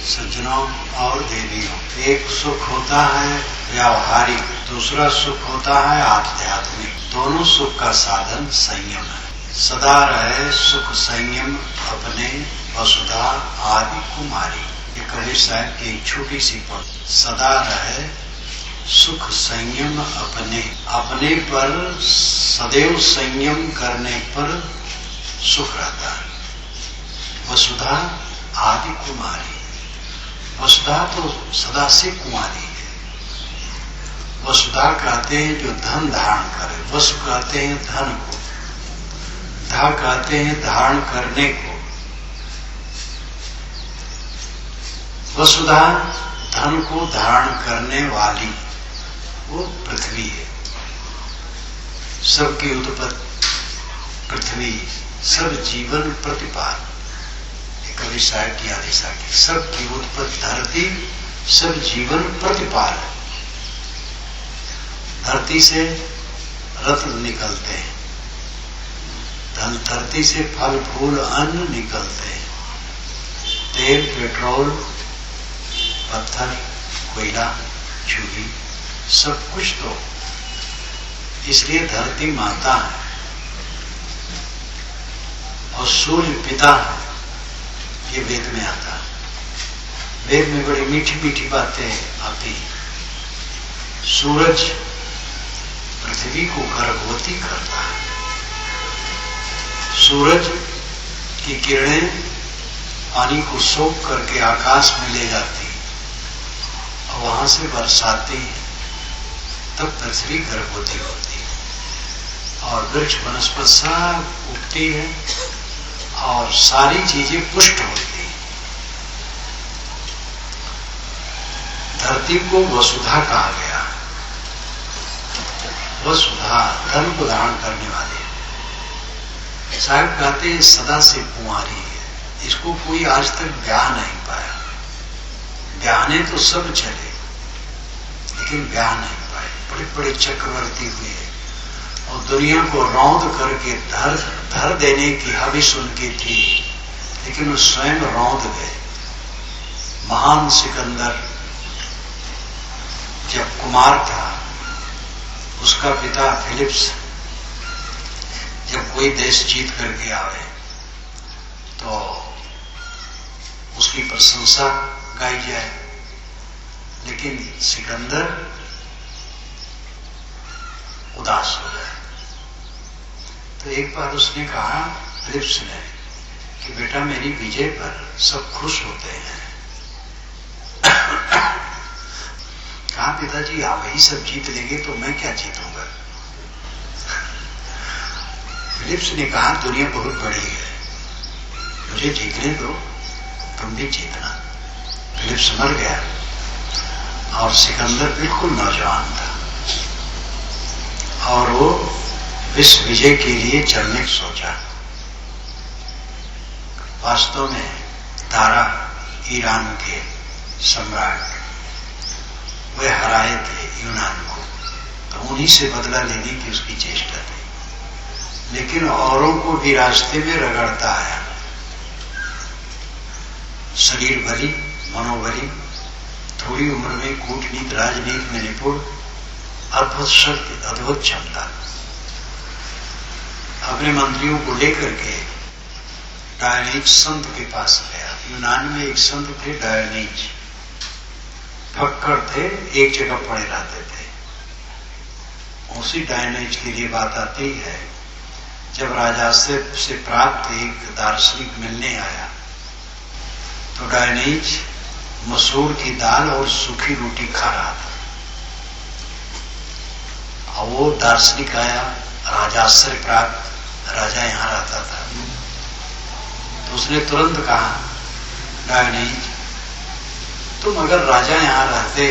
सज्जनों और देवियों, एक सुख होता है व्यावहारिक, दूसरा सुख होता है आध्यात्मिक। दोनों सुख का साधन संयम है। सदा रहे सुख संयम अपने वसुधा आदि कुमारी। ये कबीर साहब की एक छोटी सी पंक्ति। सदा रहे सुख संयम अपने पर सदैव संयम करने पर सुख रहता है। वसुधा आदि कुमारी। वसुधा तो सदा से कुमारी है। वसुधा कहते हैं जो धन धारण करे, वसु कहते हैं धन को, धा कहते हैं धारण करने को। वसुधा धन को धारण करने वाली वो पृथ्वी है। सबकी उत्पत्ति पृथ्वी, सब जीवन प्रतिपाल। कवि साहब की आदेशा की सबकी उत्पत्ति धरती, सब जीवन प्रतिपाल है। धरती से रत्न निकलते हैं, धरती से फल फूल अन्न निकलते हैं, तेल पेट्रोल पत्थर कोयला चूल्ही सब कुछ। तो इसलिए धरती माता है और सूर्य पिता है। ये वेद में आता है। वेद में बड़ी मीठी मीठी बातें आती। सूरज पृथ्वी को गर्भवती करता है। सूरज की किरणें पानी को सोख करके आकाश में ले जाती और वहां से बरसाती, तब पृथ्वी गर्भवती होती है और वृक्ष वनस्पति सब उगती है और सारी चीजें पुष्ट होती हैं। धरती को वसुधा कहा गया। वसुधा धन को धारण करने वाली है। साहब कहते हैं सदा से कुंवारी है। इसको कोई आज तक ब्याह नहीं पाया। ब्याहने तो सब चले लेकिन ब्याह नहीं पाए। बड़े बड़े चक्रवर्ती हुए और दुनिया को रौंद करके धर देने की हविस उनकी थी, लेकिन वो स्वयं रौंद गए। महान सिकंदर जब कुमार था, उसका पिता फिलिप्स जब कोई देश जीत करके आवे तो उसकी प्रशंसा गाई जाए, लेकिन सिकंदर उदास हो जाए। तो एक बार उसने कहा फिलिप्स ने कि बेटा मेरी विजय पर सब खुश होते हैं। कहा पिताजी आप ही सब जीत लेंगे तो मैं क्या जीतूंगा। फिलिप्स ने कहा दुनिया बहुत बड़ी है, मुझे जीतने दो, तुम भी जीतना। फिलिप्स मर गया और सिकंदर बिल्कुल नौजवान था और वो विश्व विजय के लिए चलने की सोचा। वास्तव में दारा ईरान के सम्राट वे हराए थे यूनान को, तो उन्हीं से बदला लेने की उसकी चेष्टा थी, लेकिन औरों को भी रास्ते में रगड़ता आया। शरीर बली, मनोबली, थोड़ी उम्र में कूटनीति राजनीति में निपुण, अद्भुत शक्ति, अद्भुत क्षमता। अपने मंत्रियों को लेकर के डायनीज संत के पास गया। यूनान में एक संत थे डायनीज, फक्कड़ थे, एक जगह पड़े रहते थे। उसी डायनीज के लिए बात आती है जब राजा से प्राप्त एक दार्शनिक मिलने आया तो डायनीज मसूर की दाल और सूखी रोटी खा रहा था और वो दार्शनिक आया, राजाश्रय प्राप्त राजा यहां रहता था। तो उसने तुरंत कहा डायनीज तुम अगर राजा यहां रहते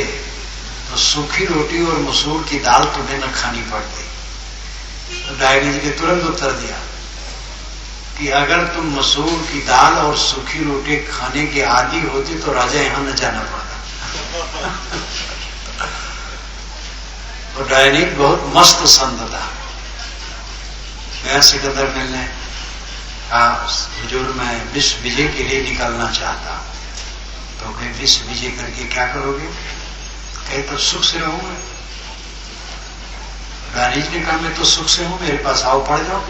तो सूखी रोटी और मसूर की दाल तुम्हें न खानी पड़ती। तो डायनीज ने तुरंत उत्तर दिया कि अगर तुम मसूर की दाल और सूखी रोटी खाने के आदी होती तो राजा यहां न जाना पड़ता। तो डायनीज बहुत मस्त संत था। गया सिकंदर मिलने, कहा हुजूर मैं विश्व विजय के लिए निकलना चाहता हूं। तो कहे विश्व विजय करके क्या करोगे? कहे तो सुख से रहूंगा। गांधी जी ने कहा मैं तो सुख से हूं, मेरे पास आओ पड़ जाओ।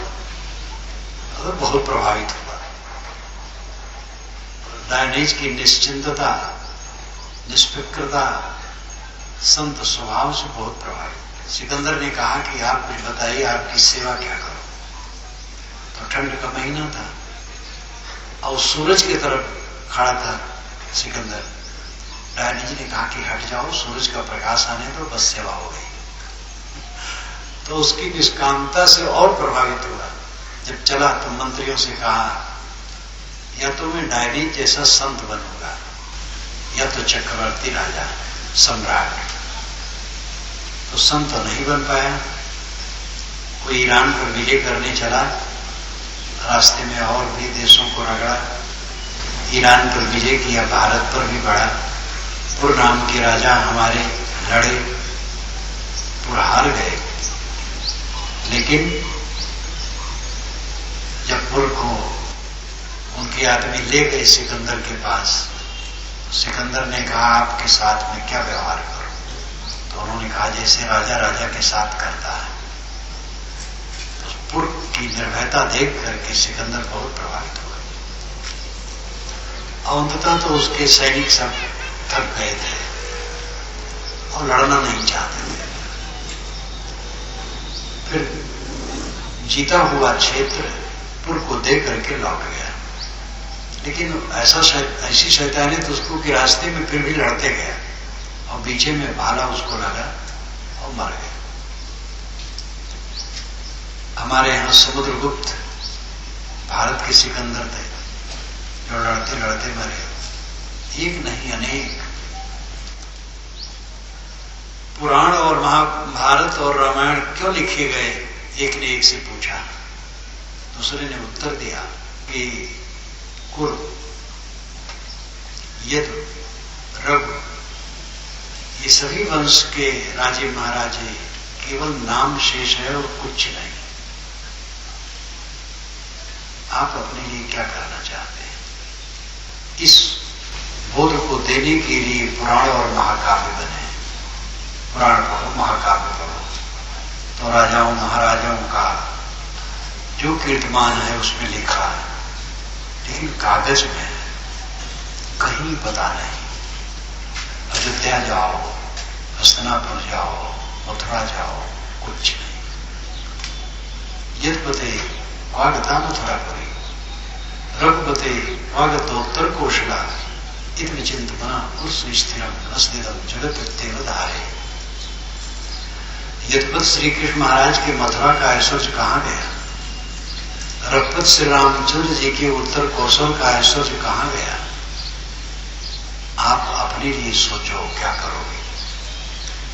तो बहुत प्रभावित हुआ। गांधी जी की निश्चिंतता, निष्फिक्रता, संत स्वभाव से बहुत प्रभावित। सिकंदर ने कहा कि आप कुछ बताइए, आपकी सेवा क्या करो? तो ठंड का महीना था और सूरज की तरफ खड़ा था सिकंदर। रानी जी ने कहा कि हट जाओ, सूरज का प्रकाश आने दो, बस सेवा हो गई। तो उसकी निष्कामता से और प्रभावित हुआ। जब चला तो मंत्रियों से कहा या तो मैं डायरी जैसा संत बनूंगा या तो चक्रवर्ती राजा सम्राट। तो संत तो नहीं बन पाया। कोई ईरान पर विजय करने चला, रास्ते में और भी देशों को रगड़ा, ईरान पर विजय किया, भारत पर भी बढ़ा। पुर नाम के राजा हमारे लड़े, पुर हार गए। लेकिन जब पुर को उनके आदमी ले गए सिकंदर के पास, सिकंदर ने कहा आपके साथ में क्या व्यवहार करूं? तो उन्होंने कहा जैसे राजा राजा के साथ करता है। तो पुर की निर्भयता देख करके सिकंदर बहुत प्रभावित हुआ। और अंततः तो उसके सैनिक सब थक गए थे और लड़ना नहीं चाहते थे। फिर जीता हुआ क्षेत्र पुर को दे करके लौट गया। लेकिन ऐसी शैतानियत उसको कि रास्ते में फिर भी लड़ते गया और बीचे में भाला उसको लगा और मर गया। हमारे यहां समुद्रगुप्त भारत के सिकंदर थे जो लड़ते लड़ते मरे। एक नहीं अनेक पुराण और महाभारत और रामायण क्यों लिखे गए? एक ने एक से पूछा, दूसरे ने उत्तर दिया कि कुरु, यदु, रघु ये सभी वंश के राजे महाराजे केवल नाम शेष है और कुछ नहीं। आप अपने लिए क्या करना चाहते हैं? इस बोध को देने के लिए पुराण और महाकाव्य बने। पुराण पढ़ो, महाकाव्य पढ़ो, तो राजाओं महाराजाओं का जो कीर्तिमान है उसमें लिखा है, लेकिन कागज में कहीं पता नहीं। अयोध्या जाओ, हस्तिनापुर जाओ, मथुरा जाओ, कुछ नहीं। यद्पते वागता मथुरापुरी, रघुपते वागतोत्तर कौशला, इतनी चिंतना पुरुष स्थिरम अस्थिरम जगत देवधारे। यद्पत श्री कृष्ण महाराज के मथुरा का ऐश्वर्य कहां गया? रघुपत श्री रामचंद्र जी के उत्तर कौशल का ऐश्वर्य कहां गया? आप अपने लिए सोचो क्या करोगे?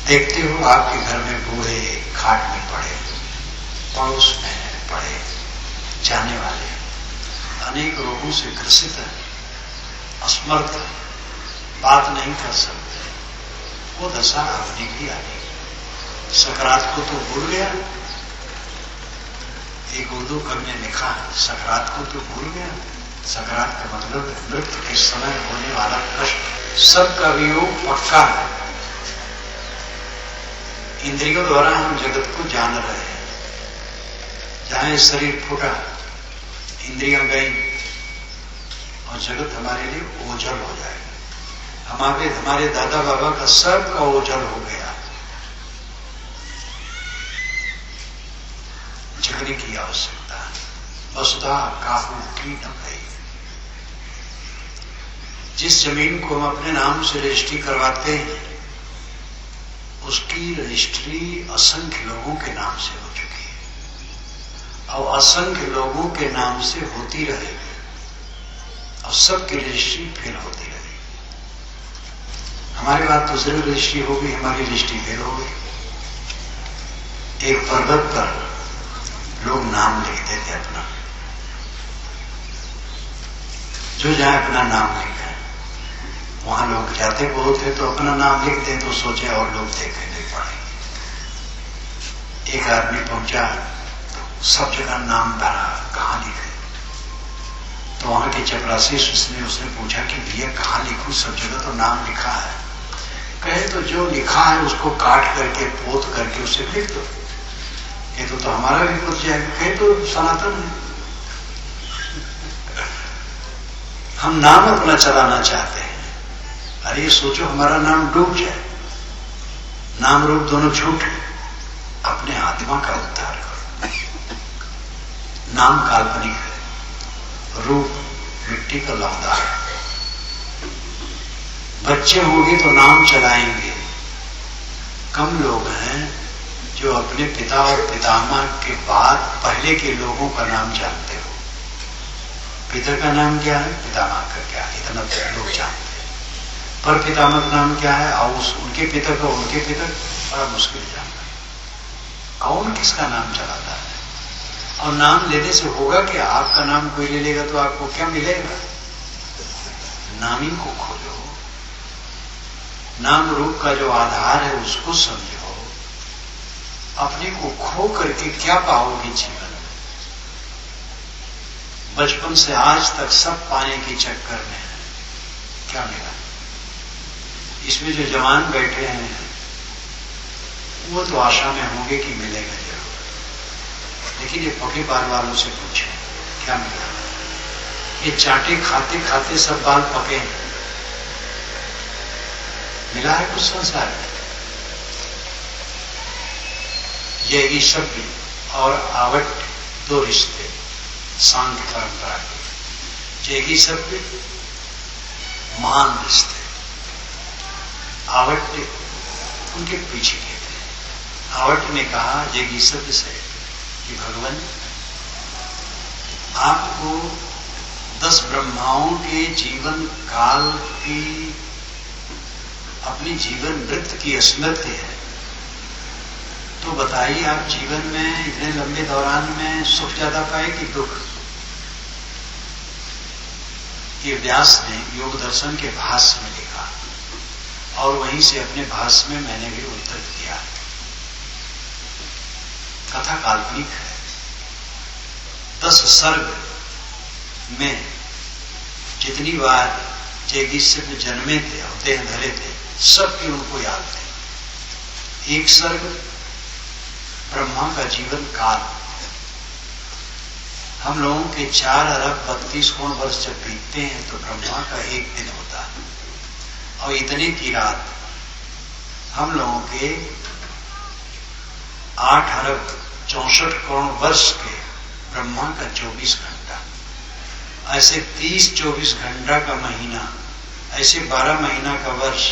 देखते हो आपके घर में बूढ़े खाट में पड़े, पड़ोस में पड़े, जाने वाले अनेक रोगों से ग्रसित है, असमर्थ, बात नहीं कर सकते। वो दशा आपने भी आ गई। सकरात को तो भूल गया। एक उर्दू कवि ने लिखा, सकरात को तो भूल गया। सकरात का मतलब मृत्यु के समय होने वाला कष्ट। सबका वियोग पक्का है। इंद्रियों द्वारा हम जगत को जान रहे हैं। जहां शरीर फूटा, इंद्रियां गई और जगत हमारे लिए ओझल हो जाएगा। हमारे दादा बाबा का सबका ओझल हो गया। झगड़े की आवश्यकता है। वसुधा काहू की न भई। जिस जमीन को हम अपने नाम से रजिस्ट्री करवाते हैं, उसकी रजिस्ट्री असंख्य लोगों के नाम से हो चुकी है और असंख्य लोगों के नाम से होती रहेगी और सबकी रजिस्ट्री फेल होती रहेगी। हमारी बात तो जरूर रजिस्ट्री होगी, हमारी रजिस्ट्री फेल हो गई। एक पर्वत पर लोग नाम लिखते थे अपना, जो जहां अपना नाम लिखे, वहां लोग जाते बहुत थे तो अपना नाम लिखते तो सोचे और लोग देखे नहीं पड़े। एक आदमी पहुंचा तो सब जगह नाम भरा, कहां लिखे? तो वहां के चपरासी उसने पूछा कि भैया कहाँ लिखूं, सब जगह तो नाम लिखा है। कहे तो जो लिखा है उसको काट करके पोत करके उसे लिख दो। कहे तो हमारा भी पुत जाएगा। कहे तो सनातन है, हम नाम अपना चलाना चाहते हैं। अरे ये सोचो हमारा नाम डूब जाए, नाम रूप दोनों झूठ है। अपने आत्मा का उद्धार करो। नाम काल्पनिक है, रूप मिट्टी का लौंदा है। बच्चे होंगे तो नाम चलाएंगे। कम लोग हैं जो अपने पिता और पितामह के बाद पहले के लोगों का नाम जानते हो। पिता का नाम क्या है, पितामह का क्या है, इतना लोग जानते हैं। पर पितामह का नाम क्या है और उनके पिता का उनके पिता बड़ा मुश्किल जानना। कौन किसका नाम चलाता है? और नाम लेने से होगा कि आपका नाम कोई ले लेगा तो आपको क्या मिलेगा? नामी को खोजो, नाम रूप का जो आधार है उसको समझो। अपने को खो करके क्या पाओगे जीवन में? बचपन से आज तक सब पाने के चक्कर में है, क्या मिला? इसमें जो जवान बैठे हैं वो तो आशा में होंगे कि मिलेगा जरूर, लेकिन ये पके बाल वालों से पूछे क्या मिला? ये चाटे खाते खाते सब बाल पके हैं, मिला है कुछ संसार में? ये ईशब्द और आवट दो रिश्ते सांख्य परंपरा के। जेगी शब्द महान रिश्ते, आवट उनके पीछे के थे। आवट ने कहा जेगी शब्द से कि भगवान आपको 10 ब्रह्माओं के जीवन काल की अपनी जीवन वृत्त की स्मृति है, तो बताइए आप जीवन में इतने लंबे दौरान में सुख ज्यादा पाए कि दुख? ये व्यास ने योग दर्शन के भाष्य में लिखा और वहीं से अपने भाष्य में मैंने भी उत्तर दिया। कथा काल्पनिक है। 10 सर्ग में जितनी बार जैगीष्य में जन्मे थे और देह धरे थे सबकी उनको याद थे। एक सर्ग ब्रह्मा का जीवन काल, हम लोगों के 4 अरब 32 करोड़ वर्ष जब बीतते हैं तो ब्रह्मा का एक दिन होता है और इतने की रात हम लोगों के 8 अरब 64 करोड़ वर्ष के ब्रह्मा का 24 घंटा, ऐसे 30-24 घंटा का महीना, ऐसे 12 महीना का वर्ष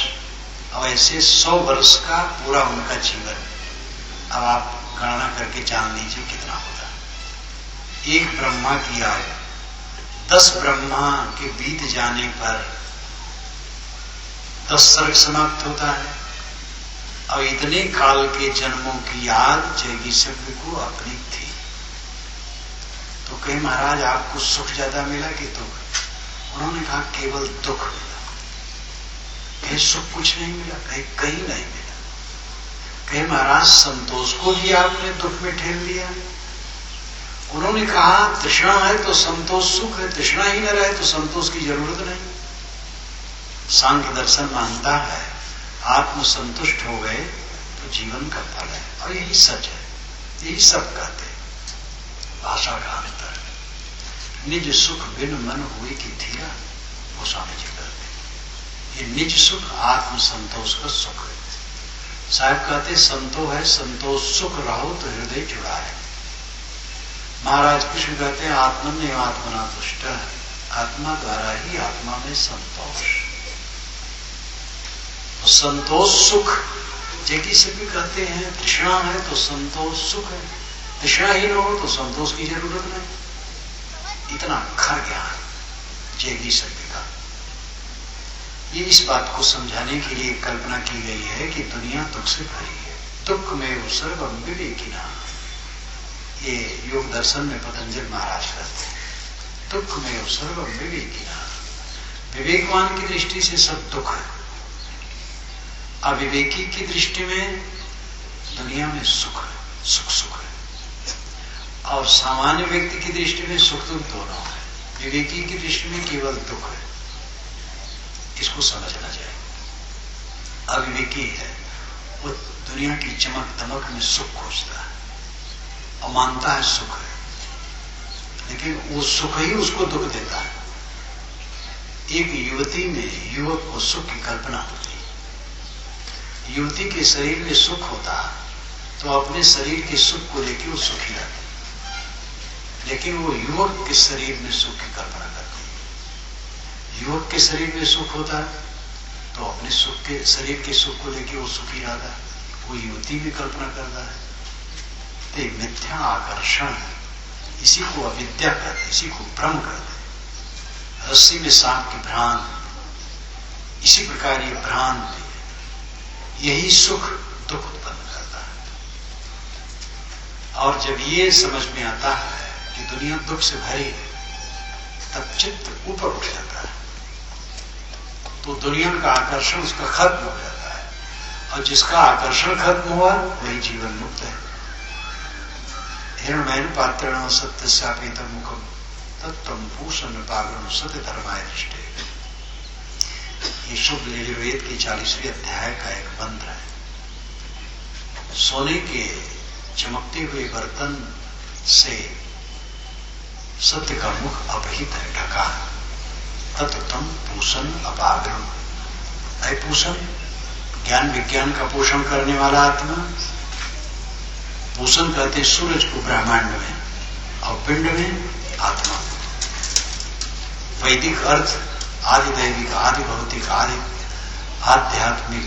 और ऐसे 100 वर्ष का पूरा उनका जीवन। अब आप गणना करके जान लीजिए कितना होता है। एक ब्रह्मा की आयु 10 ब्रह्मा के बीत जाने पर 10 सर्ग समाप्त होता है और इतने काल के जन्मों की याद जैगीष्य को अपनी थी। तो कहे महाराज आपको सुख ज्यादा मिला कि दुख? उन्होंने कहा केवल दुख मिला। कहे सुख कुछ नहीं मिला? कहे कहीं नहीं मिला। कहे महाराज संतोष को भी आपने दुख में ठेल दिया। उन्होंने कहा तृष्णा है तो संतोष सुख है, तृष्णा ही न रहे तो संतोष की जरूरत नहीं। सांख्य दर्शन मानता है आत्म संतुष्ट हो गए तो जीवन का फल है, और यही सच है, यही सब कहते हैं। भाषा का अंतर है। निज सुख बिन मन हुई कि धीरा, गोस्वामी जी कहते। ये निज सुख आत्म संतोष का सुख है। साहब कहते संतो है संतोष सुख रहो तो हृदय जुड़ा है। महाराज कृष्ण कहते हैं आत्मन आत्मना तुष्ट, आत्मा द्वारा ही आत्मा में संतोष। तो संतोष सुख जैकी से भी कहते हैं तृष्णा है तो संतोष सुख है, तृष्णा ही न हो तो संतोष की जरूरत नहीं। इतना खर ज्ञान जैगी शब्द का। ये इस बात को समझाने के लिए कल्पना की गई है कि दुनिया दुख से भरी है। दुख में सर्वम विवेकिना, ये योग दर्शन में पतंजलि महाराज कहते हैं। दुख में सर्वम विवेकिना, विवेकवान की दृष्टि से सब दुख है, अविवेकी की दृष्टि में दुनिया में सुख है, सुख सुख है, और सामान्य व्यक्ति की दृष्टि में सुख दुख दोनों है। विवेकी की दृष्टि में केवल दुख है, इसको समझना चाहिए। अविवेकी है, वो दुनिया की चमक दमक में सुख खोजता है और मानता है सुख है, लेकिन वो सुख ही उसको दुख देता है। एक युवती में युवक को सुख की कल्पना होती है। युवती के शरीर में सुख होता तो अपने शरीर के सुख को लेकर वो सुखी रहती, लेकिन वो युवक के शरीर में सुख की कल्पना करती है। युवक के शरीर में सुख होता है तो अपने सुख के शरीर के सुख को लेकर वो सुखी रहता है, वो युवती भी कल्पना करता है। तो ये मिथ्या आकर्षण है, इसी को अविद्या कहते हैं, इसी को भ्रम कहते हैं। रस्सी में सांप की भ्रांत, इसी प्रकार ये भ्रांत, यही सुख दुख उत्पन्न करता है। और जब ये समझ में आता है कि दुनिया दुख से भरी है, तब चित्त ऊपर उठ जाता है, तो दुनिया का आकर्षण उसका खत्म हो जाता है, और जिसका आकर्षण खत्म हुआ वही जीवन मुक्त है। हिरण्मयेन पात्रेण सत्य शापितम मुखम तत्त्वं भूषण पावनं सत्य धर्माय दृष्टे। ये शुभ यजुर्वेद के 40वें अध्याय का एक मंत्र है। सोने के चमकते हुए बर्तन से सत्य का मुख अपहित है, ढका। तत्त्वं भूषण अपावरण, अय भूषण ज्ञान विज्ञान का पोषण करने वाला आत्मा। भूषण कहते सूरज को ब्रह्मांड में, और पिंड में आत्मा। वैदिक अर्थ आदि दैविक, आदि भौतिक, आदि आध्यात्मिक,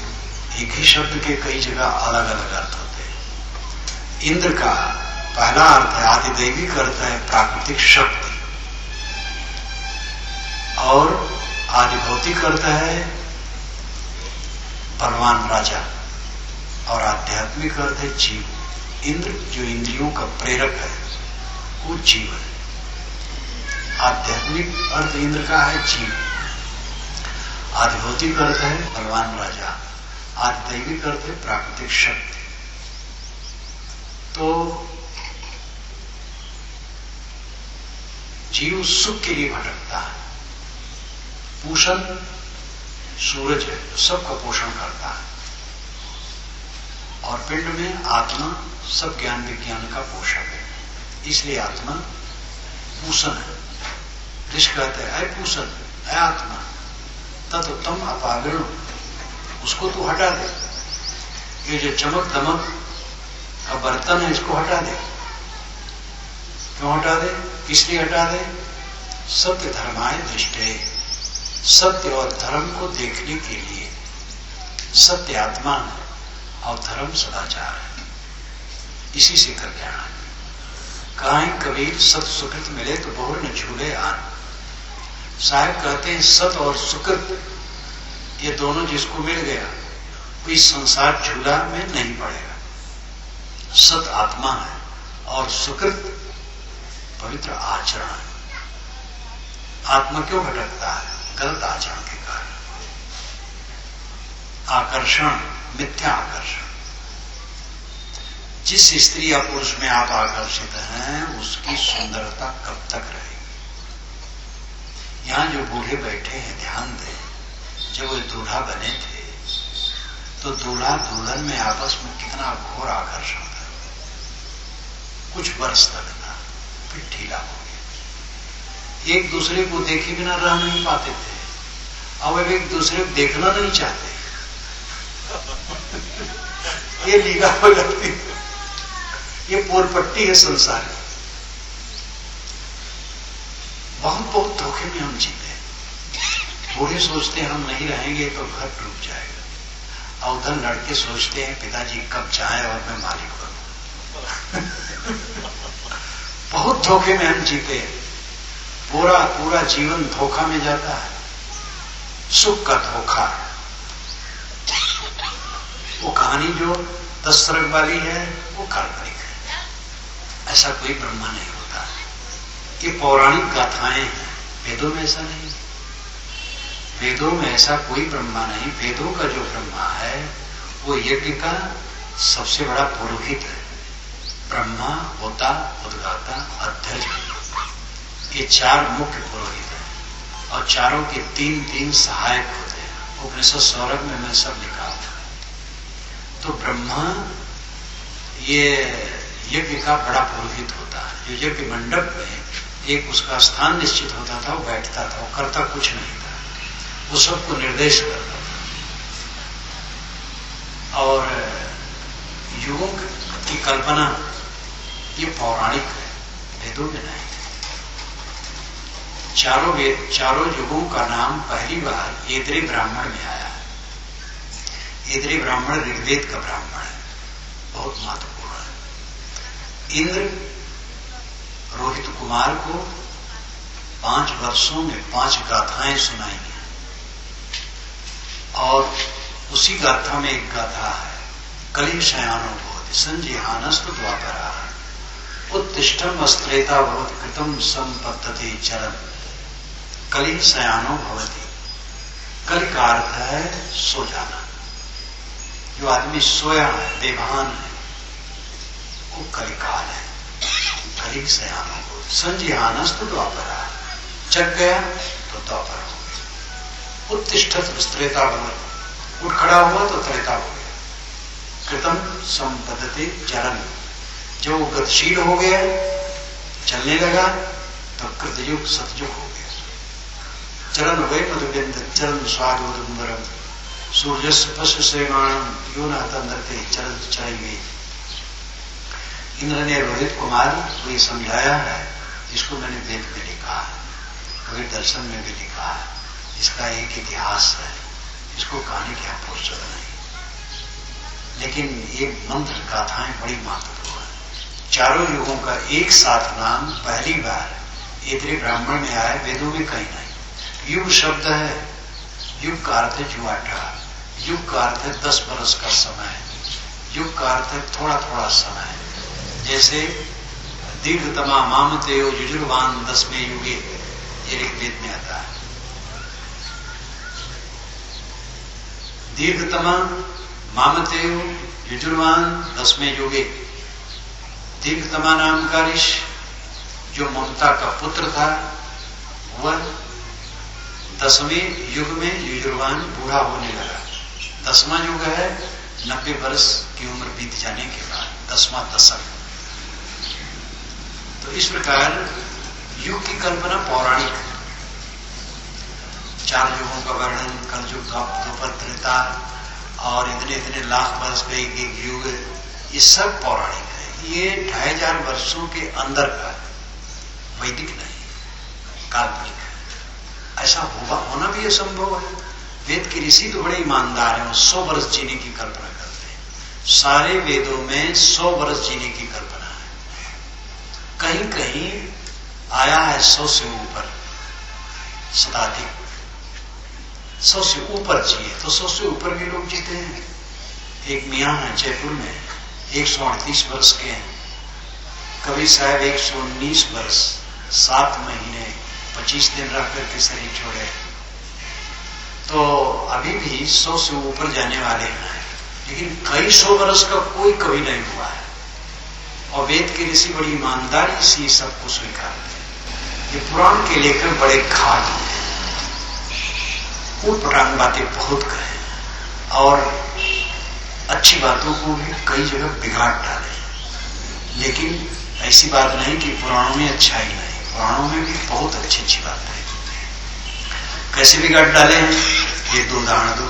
एक ही शब्द के कई जगह अलग अलग अर्थ होते हैं। इंद्र का पहला अर्थ है आदि दैविक, अर्थ है प्राकृतिक शक्ति, और आदि भौतिक अर्थ है बलवान राजा, और आध्यात्मिक अर्थ है जीव। इंद्र जो इंद्रियों का प्रेरक है, वो जीव है। आध्यात्मिक अर्थ इंद्र का है जीव, आधिभौतिक अर्थ है बलवान राजा, आधिदैविक अर्थ है प्राकृतिक शक्ति। तो जीव सुख के लिए भटकता है। पोषण सूरज है, सबका पोषण करता है, और पिंड में आत्मा सब ज्ञान विज्ञान का पोषक है, इसलिए आत्मा पूषण है। ऋषि कहते हैं अय पूषण, अय आत्मा तत्त्वं अपावरण, उसको तू हटा दे। ये जो चमक दमक का बर्तन है, इसको हटा दे। क्यों हटा दे? इसलिए हटा दे सत्य धर्माय दृष्टे, सत्य और धर्म को देखने के लिए। सत्य आत्मा है और धर्म सदाचार है, इसी से कल्याण है। कहीं कबीर सत सुकृत मिले तो बहुर न झूले आन। साहब कहते हैं सत और सुकृत ये दोनों जिसको मिल गया, कोई संसार झूला में नहीं पड़ेगा। सत आत्मा है और सुकृत पवित्र आचरण है। आत्मा क्यों भटकता है? गलत आचरण के कारण। आकर्षण, मिथ्या आकर्षण। जिस स्त्री या पुरुष में आप आकर्षित हैं, उसकी सुंदरता कब तक रहेगी? यहां जो बूढ़े बैठे हैं, ध्यान दें, जब वे दूल्हा बने थे तो दूल्हा दुल्हन में आपस में कितना घोर आकर्षण था। कुछ वर्ष तक था, फिर ढीला हो गया। एक दूसरे को देखे बिना रह नहीं पाते थे, अब एक दूसरे को देखना नहीं चाहते। ये लीला हो जाती, ये पोरपट्टी है संसार की। बहुत धोखे में हम जीते। बूढ़े सोचते हैं हम नहीं रहेंगे तो घर डूब जाएगा, और उधर लड़के सोचते हैं पिताजी कब जाए और मैं मालिक बनूं। बहुत धोखे में हम जीते हैं। पूरा जीवन धोखा में जाता है। सुख का धोखा। वो कहानी जो 10 सर्ग वाली है वो काल्पनिक है, ऐसा कोई ब्रह्मा नहीं होता। ये पौराणिक गाथाएं हैं, वेदों में ऐसा नहीं। वेदों में ऐसा कोई ब्रह्मा नहीं। वेदों का जो ब्रह्मा है वो यज्ञ का सबसे बड़ा पुरोहित है। ब्रह्मा होता उद्गाता अध्यक्ष। ये 4 मुख्य पुरोहित हैं और चारों के 3-3 सहायक होते हैं। उपनिषद सौरभ में मैं सब लिखा हूं। तो ब्रह्मा ये यज्ञ का बड़ा पुरोहित होता है। जो यज्ञ मंडप में एक उसका स्थान निश्चित होता था, वो बैठता था, वो करता कुछ नहीं था, वो सबको निर्देश करता था। और युगों की कल्पना ये पौराणिक है, वेदों में नहीं। चारों युगों का नाम पहली बार ऐदरी ब्राह्मण में आया है। ऐदरी ब्राह्मण ऋग्वेद का ब्राह्मण है, बहुत महत्वपूर्ण है। इंद्र रोहित कुमार को 5 वर्षों में 5 गाथाएं सुनाई हैं और उसी गाथा में एक गाथा है, कलि शयानो भवति संजिहानस्तु द्वापरा उत्तिष्ठम अस्त्रेता भवति कृतम संपत्तते चरम। कलि शयानो भवति, कलि का अर्थ है सो जाना। जो आदमी सोया है, बेभान है, वो कलिकाल है। कलि शयानो भवति संजिहानस्तु द्वापरा, जग गया तो द्वापर हो गया। उत्तिष्ठत त्रेता भवति, उठ खड़ा हुआ तो त्रेता हो गया। कृतम संपदते चरण, जो गतिशील हो गया, चलने लगा तो कृतयुग सतयुग हो गया। चरण वै मधुबिंद चरण स्वादोदुम्बरम सूर्यस्य पश्य सेवाणम यो न तंद्रते चरण चाहिए। इंद्र ने रोहित कुमार को ये समझाया है, जिसको मैंने वेद में लिखा है, रोहित दर्शन में भी लिखा है। इसका एक इतिहास है, इसको कहानी की आवश्यकता नहीं, लेकिन ये मंत्र गाथाएं बड़ी महत्वपूर्ण है। चारों युगों का एक साथ नाम पहली बार ऐदरी ब्राह्मण में आया, वेदों में कहीं नहीं। युग शब्द है, युग का अर्थ है जुआटा, युग का अर्थ है 10 बरस का समय, युग का अर्थ है थोड़ा थोड़ा समय। जैसे दीर्घतमा मामतेयो युजुर्वान 10वें युगे, ये ऋग्वेद में आता है। दीर्घतमा मामतेयो युजुर्वान 10वें युगे, दीर्घतमा नाम का ऋषि जो ममता का पुत्र था, वह 10वें युग में युजुर्वान बूढ़ा होने लगा। 10वां युग है 90 वर्ष की उम्र बीत जाने के बाद, 10वां दशक। तो इस प्रकार युग की कल्पना पौराणिक है। 4 युगों का वर्णन, कलयुग, द्वापर, त्रेता और इतने लाख वर्ष का एक युग, ये सब पौराणिक है। ये 2500 वर्षों के अंदर का, वैदिक नहीं, काल्पनिक है। ऐसा होना भी असंभव है। वेद के ऋषि तो बड़े ईमानदार हैं, वो 100 वर्ष जीने की कल्पना करते हैं। सारे वेदों में 100 वर्ष जीने की कल्पना है। कहीं कहीं आया है 100 से ऊपर, शताधिक 100 से ऊपर जिए, तो 100 से ऊपर भी लोग जीते हैं। एक मियाँ है जयपुर में, 138 वर्ष के हैं। कभी साहब 119 वर्ष 7 महीने 25 दिन रह करके शरीर छोड़े। तो अभी भी 100 से ऊपर जाने वाले हैं, लेकिन कई 100 वर्ष का कोई कभी नहीं हुआ है। और वेद के ऋषि बड़ी ईमानदारी से सबको स्वीकारते हैं। ये पुराण के लेखक बड़े खाद हैं, उटपटांग बातें बहुत कहे और अच्छी बातों को भी कई जगह बिगाड़ डाले। लेकिन ऐसी बात नहीं कि पुराणों में अच्छाई नहीं, पुराणों में भी बहुत अच्छी अच्छी बातें हैं। कैसे बिगाड़ डाले हैं, ये 2 उदाहरण दो।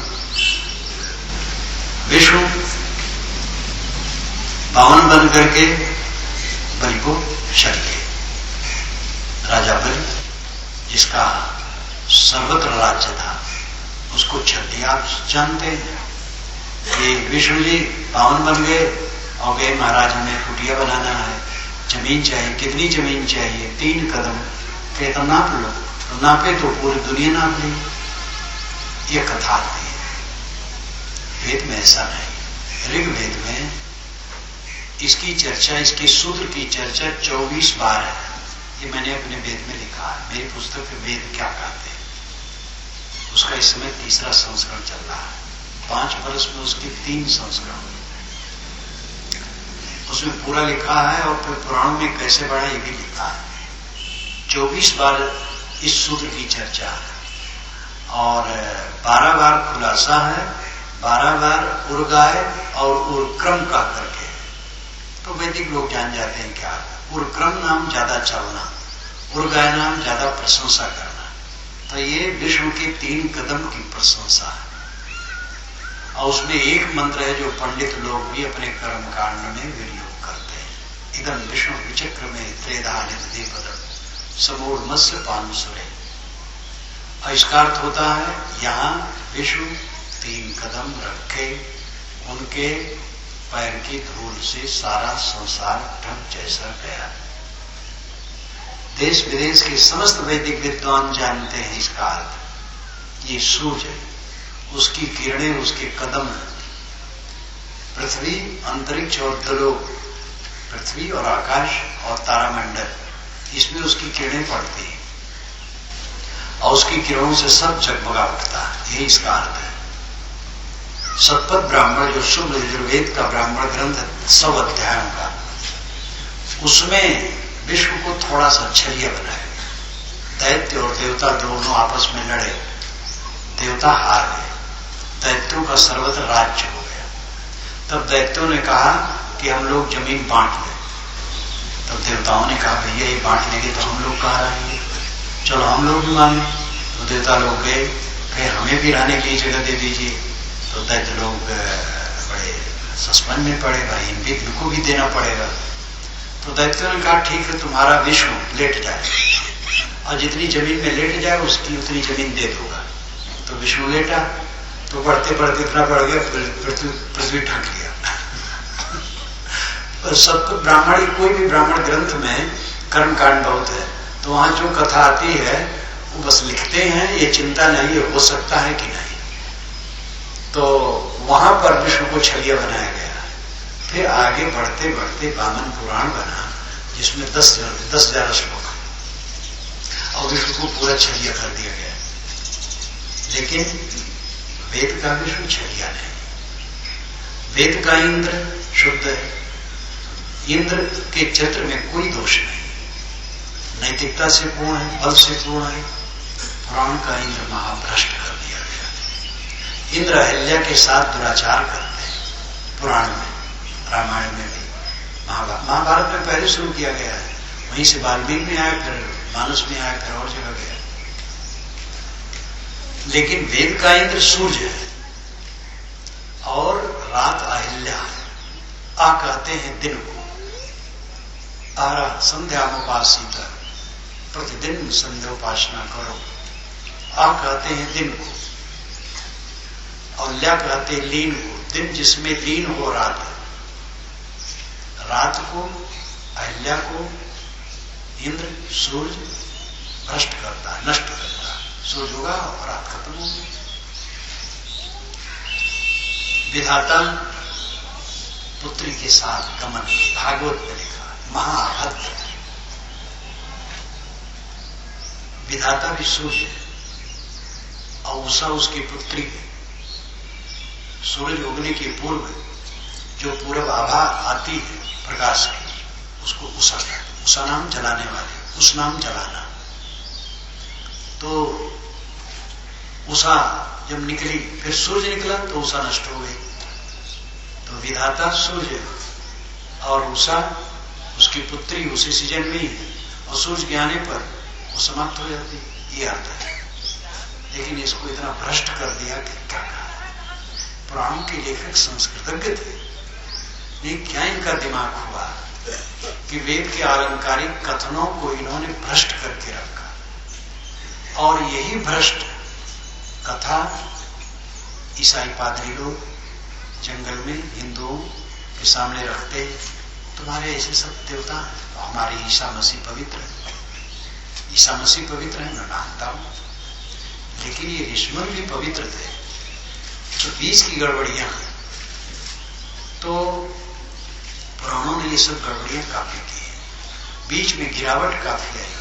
विष्णु बावन बन करके बलि को शर गए। राजा बलि, जिसका सर्वत्र राज्य था, उसको छल दिया। आप जानते हैं कि विष्णु जी बावन बन गए और गए, महाराज हमें कुटिया बनाना है, जमीन चाहिए। कितनी जमीन चाहिए? 3 कदम। कहते तो नाप लो, तो नापे तो पूरी दुनिया नाप ली। ये कथा आती है। वेद में ऐसा नहीं। ऋग्वेद में इसकी चर्चा, इसके सूत्र की चर्चा 24 बार है। ये मैंने अपने वेद में लिखा है, मेरी पुस्तक में वेद क्या कहते हैं। उसका इस समय 3रा संस्करण चल रहा है। 5 वर्ष में उसके 3 संस्करण, उसमें पूरा लिखा है और फिर पुराणों में कैसे बढ़ा ये भी लिखा है। 24 बार इस सूत्र की चर्चा है और 12 बार खुलासा है, 12 बार उर्गाय और उर्क्रम का करके। तो वैदिक लोग जान जाते हैं क्या उर्क्रम नाम ज्यादा चलना, उर्गाय नाम ज्यादा प्रशंसा करना। तो ये विष्णु के 3 कदम की प्रशंसा है और उसमें एक मंत्र है जो पंडित लोग भी अपने कर्म कांड में विनियोग करते हैं। इदम विष्णु विचक्र में त्रेधा निधि पदम समूढ़ मत्स्य पानुसुरे। और इसका अर्थ होता है यहां विष्णु 3 कदम रखे, उनके पैर की धूल से सारा संसार ढंग जैसा गया। देश विदेश के समस्त वैदिक विद्वान जानते हैं इसका अर्थ। ये सूरज है, उसकी किरणें उसके कदम है। पृथ्वी, अंतरिक्ष और त्रिलोक, पृथ्वी और आकाश और तारामंडल, इसमें उसकी किरणें पड़ती हैं और उसकी किरणों से सब जगमगा उठता है। यही इसका अर्थ है। शतपथ ब्राह्मण जो शुक्ल यजुर्वेद का ब्राह्मण ग्रंथ 100 अध्यायों का, उसमें विष्णु को थोड़ा सा छलिया बनाया गया। दैत्य और देवता दोनों आपस में लड़े, देवता हार गए, दैत्यों का सर्वत्र राज्य हो गया। तब दैत्यों ने कहा कि हम लोग जमीन बांट लें। तब देवताओं ने कहा भैया ये बांट लेंगे तो हम लोग कहाँ रहेंगे, चलो हम लोग भी मांगे। तो देवता लोग गए, फिर हमें भी रहने की जगह दे दीजिए। तो दैत्य लोग बड़े सस्पेंस में पड़े, भाई इनको भी देना पड़ेगा। तो दैत्यों ने कहा ठीक है, तुम्हारा विष्णु लेट जाए और जितनी जमीन में लेट जाए उसकी उतनी जमीन दे दूंगा। तो विष्णु लेटा, तो बढ़ते बढ़ते इतना बढ़ गया पृथ्वी ढक गया। और सब ब्राह्मण, कोई भी ब्राह्मण ग्रंथ में कर्मकांड बहुत है, तो वहां जो कथा आती है वो बस लिखते हैं, ये चिंता नहीं है हो सकता है कि नहीं। तो वहां पर विष्णु को छलिया बनाया गया। फिर आगे बढ़ते बढ़ते वामन पुराण बना, जिसमें 10,000 श्लोक और विष्णु को पूरा छलिया कर दिया गया। लेकिन वेद का विष्णु छलिया नहीं। वेद का इंद्र शुद्ध है, इंद्र के चरित्र में कोई दोष नहीं, नैतिकता से पूर्ण है, बल से पूर्ण है। पुराण का इंद्र महाभ्रष्ट कर दिया गया। इंद्र अहिल्या के साथ दुराचार करते हैं पुराण में, रामायण में भी, महाभारत में पहले शुरू किया गया है, वहीं से वाल्मीकि में आया, फिर मानस में आया, फिर और जगह गया। लेकिन वेद का इंद्र सूर्य है और रात अहिल्या है। आ कहते हैं दिन को, तारा संध्या उपासित, प्रतिदिन संध्या उपासना करो। आ कहते हैं दिन को और ल्या कहते हैं लीन को, दिन जिसमें लीन हो रात। रात को, अहिल्या को इंद्र सूर्य भ्रष्ट करता है, नष्ट करता है। सूर्य होगा और रात खत्म होगी। विधाता पुत्री के साथ गमन, भागवत में लिखा, महाभद्र। विधाता भी सूर्य है और उषा उसकी पुत्री है। सूरज उगने के पूर्व जो पूर्व आभा आती है प्रकाश की, उसको उषा कहते हैं। उषा नाम जलाने वाले, उस नाम जलाना। तो उषा जब निकली, फिर सूर्य निकला तो उषा नष्ट हो गई। तो विधाता सूर्य और उषा उसकी पुत्री उसी से जन्मी है और सूर्य के आने पर वो समाप्त हो जाती, ये अर्थ है। लेकिन इसको इतना भ्रष्ट कर दिया कि क्या कहा। पुराणों के लेखक संस्कृतज्ञ थे, ये क्या इनका दिमाग हुआ कि वेद के आलंकारिक कथनों को इन्होंने भ्रष्ट करके रखा। और यही भ्रष्ट कथा ईसाई पादरी लोग जंगल में हिंदुओं के सामने रखते, तुम्हारे ऐसे सब देवता हैं, हमारे ईसा मसीह पवित्र है। ईसा मसीह पवित्र है, मैं मानता हूं, लेकिन ये ऋषिमुनि भी पवित्र थे। तो बीच की गड़बड़ियां हैं। तो पुराणों ने ये सब गड़बड़ियां काफी की है, बीच में गिरावट काफी आई।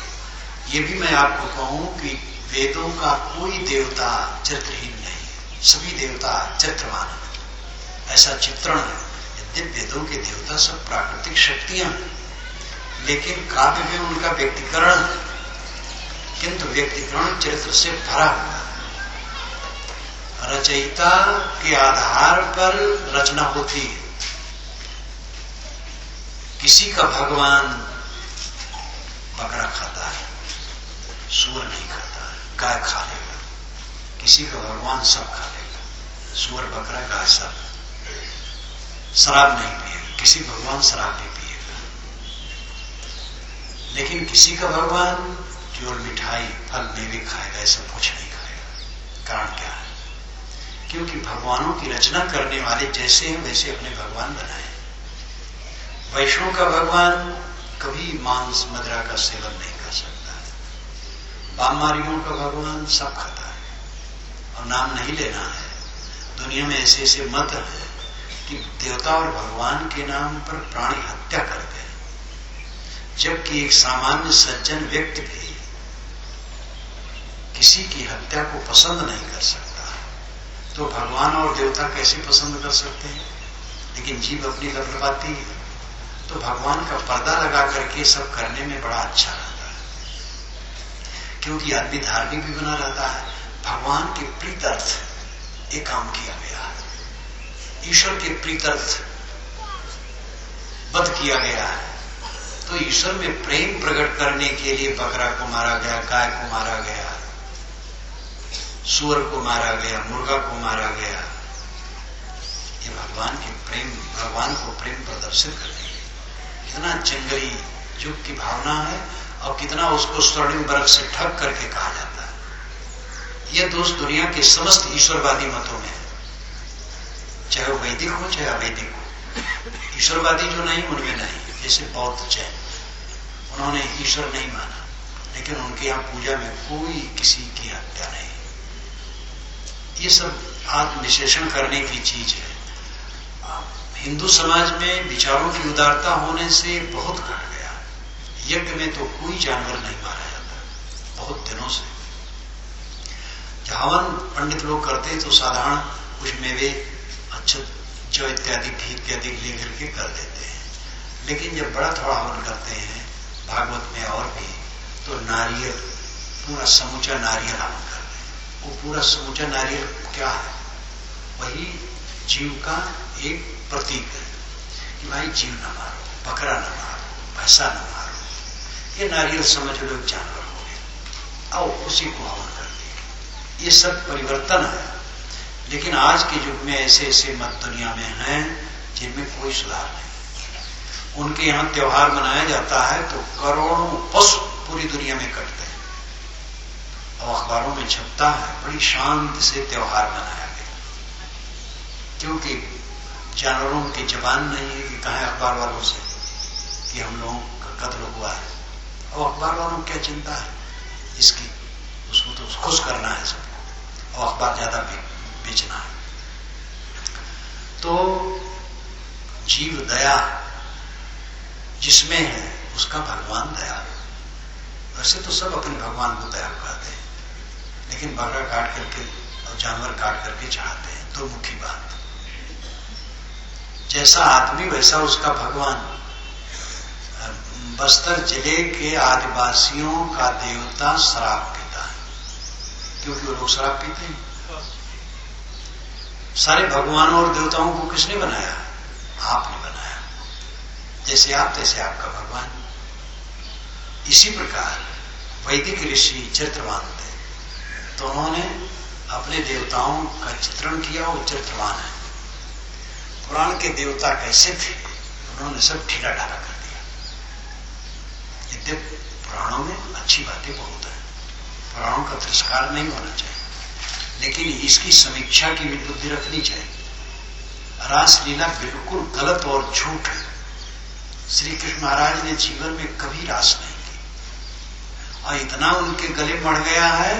ये भी मैं आपको कहूं कि वेदों का कोई देवता चरित्रहीन नहीं है, सभी देवता चरित्रवान है। ऐसा चित्रण है। यद्यपि वेदों के देवता सब प्राकृतिक शक्तियां हैं, लेकिन काव्य में उनका व्यक्तिकरण है। किंतु व्यक्तिकरण चरित्र से भरा हुआ है। रचयिता के आधार पर रचना होती है। किसी का भगवान बकरा खाता है, सूअर नहीं खाता है, गाय खा लेगा। किसी का भगवान सब खा लेगा, सूअर बकरा गाय सब। शराब नहीं पिएगा, किसी भगवान शराब भी पिएगा। लेकिन किसी का भगवान केवल मिठाई फल मेवे खाएगा, ऐसा कुछ नहीं खाएगा। कारण क्या है? क्योंकि भगवानों की रचना करने वाले जैसे हैं वैसे अपने भगवान बनाए। वैष्णव का भगवान कभी मांस मदिरा का सेवन नहीं कर सकता है। बामारियों का भगवान सब खाता है। और नाम नहीं लेना है, दुनिया में ऐसे ऐसे मत है कि देवता और भगवान के नाम पर प्राणी हत्या करते हैं, जबकि एक सामान्य सज्जन व्यक्ति भी किसी की हत्या को पसंद नहीं कर सकता। तो भगवान और देवता कैसे पसंद कर सकते हैं? लेकिन जीव अपनी लपलपाती है। तो भगवान का पर्दा लगा करके सब करने में बड़ा अच्छा रहता है, क्योंकि आदमी धार्मिक भी बना रहता है। भगवान के प्रीत्यर्थ एक काम किया गया है, ईश्वर के प्रीत्यर्थ वध किया गया है। तो ईश्वर में प्रेम प्रकट करने के लिए बकरा को मारा गया, गाय को मारा गया, सूअर को मारा गया, मुर्गा को मारा गया। ये भगवान के प्रेम, भगवान को प्रेम प्रदर्शित करने के लिए। कितना जंगली युग की भावना है और कितना उसको स्वर्णिम वर्ग से ठग करके कहा जाता है। यह दोष दुनिया के समस्त ईश्वरवादी मतों में है, चाहे वो वैदिक हो चाहे अवैदिक हो। ईश्वरवादी जो नहीं उनमें नहीं, जैसे बौद्ध जैन, उन्होंने ईश्वर नहीं माना, लेकिन उनके यहां पूजा में कोई किसी की हत्या नहीं। ये सब आत्मविश्लेषण करने की चीज है। हिंदू समाज में विचारों की उदारता होने से बहुत घट गया। यज्ञ में तो कोई जानवर नहीं मारा जाता बहुत दिनों से। हवन पंडित लोग करते तो साधारण कुछ मेवे, अच्छे जो इत्यादि घी इत्यादि लेकर के कर देते हैं। लेकिन जब बड़ा थोड़ा हवन करते हैं भागवत में और भी, तो नारियल, पूरा समूचा नारियल हवन करते हैं। वो पूरा समूचा नारियल क्या है? वही जीव का एक प्रतीक है कि भाई जीव न मारो, बकरा न मारो, भैंसा न मारो। ये नारियल समझ लो एक जानवर हो गया, आओ उसी को हवन कर दिए। ये सब परिवर्तन है। लेकिन आज के युग में ऐसे ऐसे मत दुनिया में हैं जिनमें कोई सुधार नहीं। उनके यहां त्योहार मनाया जाता है तो करोड़ों पशु पूरी दुनिया में कटते हैं और अखबारों में छपता है बड़ी शांति से त्योहार मनाया गया, क्योंकि जानवरों की जबान नहीं है कि कहें अखबार वालों से कि हम लोगों का कत्ल हुआ है। और अखबार वालों को क्या चिंता है इसकी? उसको तो खुश करना है सबको और अखबार ज्यादा बेचना है। तो जीव दया जिसमें है उसका भगवान दया। वैसे तो सब अपने भगवान को दया कहते हैं, लेकिन बकरा काट करके और जानवर काट करके चढ़ाते हैं। दो मुखी बात, जैसा आदमी वैसा उसका भगवान। बस्तर जिले के आदिवासियों का देवता शराब पीता है, क्योंकि वो लोग शराब पीते हैं। सारे भगवानों और देवताओं को किसने बनाया? आपने बनाया। जैसे आप तैसे आपका भगवान। इसी प्रकार वैदिक ऋषि चरित्रवान थे, तो उन्होंने अपने देवताओं का चित्रण किया, वो चरित्रवान है। पुराण के देवता कैसे थे उन्होंने सब ठीला ढाला कर दिया। यद्यपि पुराणों में अच्छी बातें बहुत है, पुराणों का तिरस्कार नहीं होना चाहिए, लेकिन इसकी समीक्षा की भी बुद्धि रखनी चाहिए। रासलीला बिल्कुल गलत और झूठ है। श्री कृष्ण महाराज ने जीवन में कभी रास नहीं की और इतना उनके गले मड़ गया है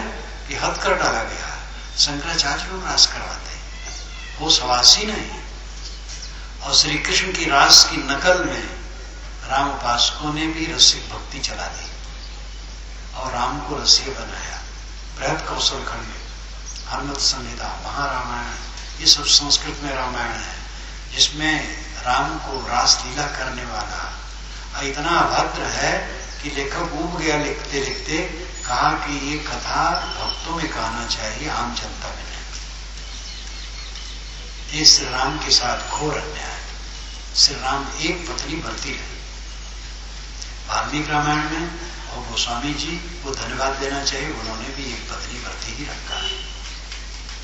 कि हद कर डाला गया है। शंकराचार्य लोग रास करवाते हैं, वो सवासी नहीं। और श्री कृष्ण की रास की नकल में राम उपासकों ने भी रसिक भक्ति चला दी और राम को रसिक बनाया। बृहद कौशल खंड, हनुमत संहिता, महारामायण, ये सब संस्कृत में रामायण है, जिसमें राम को रास लीला करने वाला इतना अभद्र है कि लेखक ऊब गया लिखते लिखते, कहा कि ये कथा भक्तों में कहना चाहिए, आम जनता में नहीं। ये श्री राम के साथ घोर अन्याय। श्री राम एक पत्नी बरती रहे। वाल्मीकि रामायण में और गोस्वामी जी को धन्यवाद देना चाहिए, उन्होंने भी एक पत्नी बरती ही रखा है।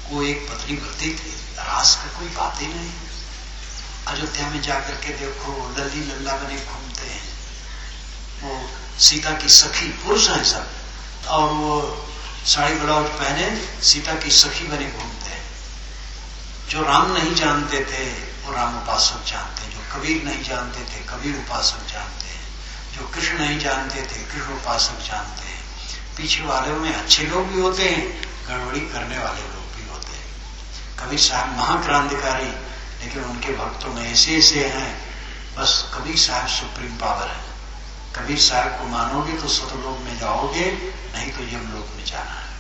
वो एक पत्नी बरती थी, रास का कोई बात ही नहीं। अयोध्या में जाकर के देखो, लल्ली लल्ला बने घूमते हैं, वो सीता की सखी, पुरुष हैं सब, और वो साड़ी ब्लाउज पहने सीता की सखी बने घूमते हैं। जो राम नहीं जानते थे वो राम उपासक जानते हैं, जो कबीर नहीं जानते थे कबीर उपासक जानते हैं, जो कृष्ण नहीं जानते थे कृष्ण उपासक जानते हैं। पीछे वालों में अच्छे लोग भी होते हैं, गड़बड़ी करने वाले लोग भी होते हैं। कबीर साहब महाक्रांतिकारी, लेकिन उनके भक्तों में ऐसे ऐसे हैं, बस कबीर साहब सुप्रीम पावर है। कबीर साहब को मानोगे तो सतलोक में जाओगे, नहीं तो यमलोक में जाना है।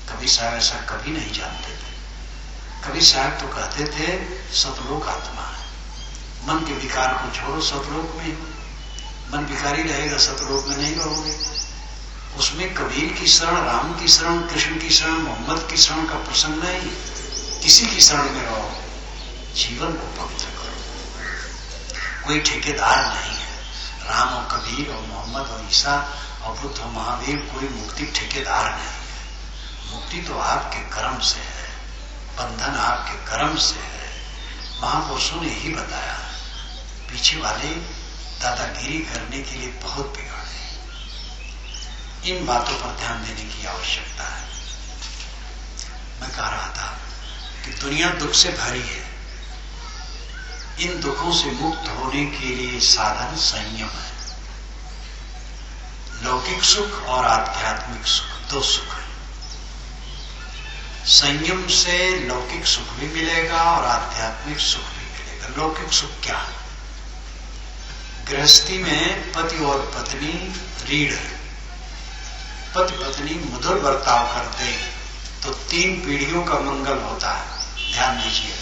कबीर साहब ऐसा कभी नहीं जानते थे। कबीर साहब तो कहते थे सतलोक आत्मा है, मन के विकार को छोड़ो, सतलोक में हो। मन विकारी रहेगा, सतलोक में नहीं रहोगे। उसमें कबीर की शरण, राम की शरण, कृष्ण की शरण, मोहम्मद की शरण का प्रसंग नहीं। किसी की शरण में रहो, जीवन को पवित्र करो। कोई ठेकेदार नहीं है। राम और कबीर और मोहम्मद और ईसा और बुद्ध और महावीर कोई मुक्ति ठेकेदार नहीं है। मुक्ति तो आपके कर्म से है, बंधन आपके कर्म से है। महापुरुषों ने ही बताया। पीछे वाले दादागिरी करने के लिए बहुत बिगाड़े। इन बातों पर ध्यान देने की आवश्यकता है। मैं कह रहा था कि दुनिया दुख से भरी है। इन दुखों से मुक्त होने के लिए साधन संयम है। लौकिक सुख और आध्यात्मिक सुख, दो सुख है। संयम से लौकिक सुख भी मिलेगा और आध्यात्मिक सुख भी मिलेगा। लौकिक सुख क्या है? गृहस्थी में पति और पत्नी रीढ़ है। पति पत्नी मधुर बर्ताव करते तो 3 पीढ़ियों का मंगल होता है। ध्यान दीजिए,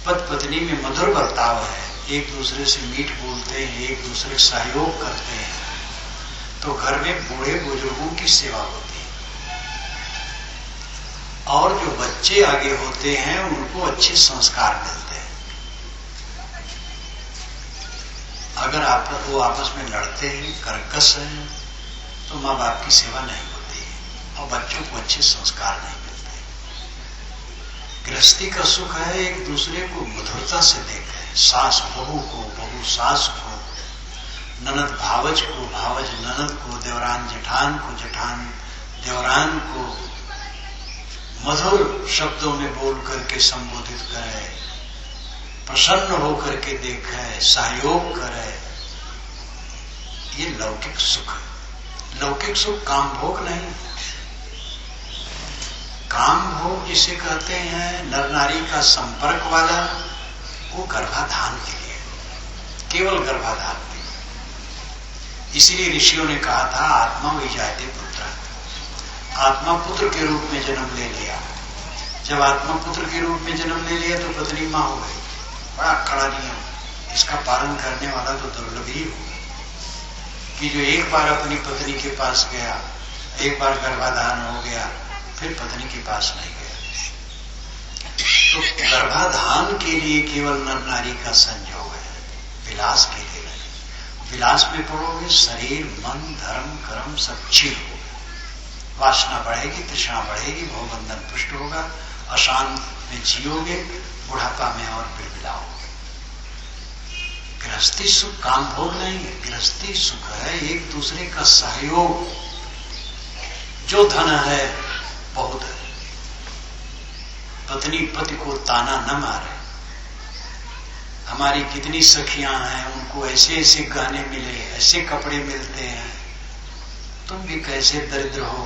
पति पत्नी में मधुर बर्ताव है, एक दूसरे से मीठ बोलते हैं, एक दूसरे का सहयोग करते हैं, तो घर में बूढ़े बुजुर्गों की सेवा होती है। और जो बच्चे आगे होते हैं उनको अच्छे संस्कार मिलते हैं। अगर वो आपस में लड़ते हैं, कर्कश हैं, तो माँ बाप की सेवा नहीं होती है और बच्चों को अच्छे संस्कार नहीं मिलते। गृहस्थी का सुख है एक दूसरे को मधुरता से देखें, सास बहू को, बहू सास को, ननद भावज को, भावज ननद को, देवरान जेठान को, जेठान देवरान को मधुर शब्दों में बोल करके संबोधित करे, प्रसन्न होकर के देखे, सहयोग करे। ये लौकिक सुख है। लौकिक सुख काम भोग नहीं। काम भोग जिसे कहते हैं नर नारी का संपर्क वाला, वो गर्भाधान के लिए, केवल गर्भाधान के लिए। इसीलिए ऋषियों ने कहा था आत्मा वही जाते पुत्र। आत्मा पुत्र के रूप में जन्म ले लिया। जब आत्मा पुत्र के रूप में जन्म ले लिया तो पत्नी मां हो गई। बड़ा कड़ा नियम, इसका पालन करने वाला तो दुर्लभ ही हो कि जो एक बार अपनी पत्नी के पास गया, एक बार गर्भाधान हो गया, फिर पत्नी के पास नहीं गया। तो गर्भाधान के लिए केवल नर नारी का संयोग है, विलास के लिए नहीं। विलास में पड़ोगे शरीर मन धर्म कर्म सब क्षीण होगा, वासना बढ़ेगी, तृष्णा बढ़ेगी, भवबंधन पुष्ट होगा, अशांत में जियोगे, बुढ़ापा में और बिलबिलाओगे। गृहस्थी सुख काम भोग नहीं है। गृहस्थी सुख है एक दूसरे का सहयोग। जो धन है बहुत है। पत्नी पति को ताना न मारे। हमारी कितनी सखियां हैं, उनको ऐसे ऐसे गहने मिले, ऐसे कपड़े मिलते हैं, तुम भी कैसे दरिद्र हो,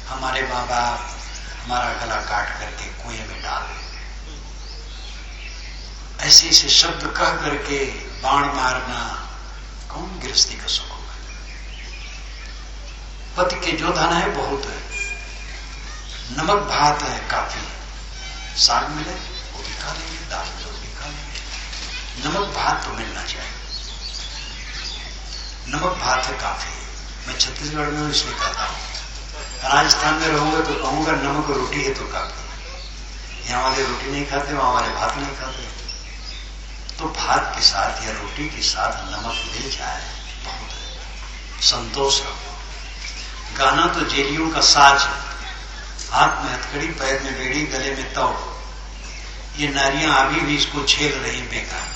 हमारे माँ बाप हमारा गला काट करके कुएं में डाल देते। ऐसे ऐसे शब्द कह करके बाण मारना कौन गृहस्थी का सुख होगा? पति के जो धन है बहुत है, नमक भात है काफी, साग मिले वो भी खा लेंगे, दाल मिले वो भी खा लेंगे, नमक भात तो मिलना चाहिए। नमक भात है काफी। मैं छत्तीसगढ़ में हूं इसलिए कहता हूं, राजस्थान में रहूंगा तो कहूंगा नमक रोटी है तो काफी। यहाँ वाले रोटी नहीं खाते, वहां वाले भात नहीं खाते। तो भात के साथ या रोटी के साथ नमक मिल जाए बहुत संतोष रहो। गाना तो जेलियों का साज है, हाथ में हथकड़ी, पैर में बेड़ी, गले में तौ। ये नारियां अभी भी इसको झेल रही बेकार।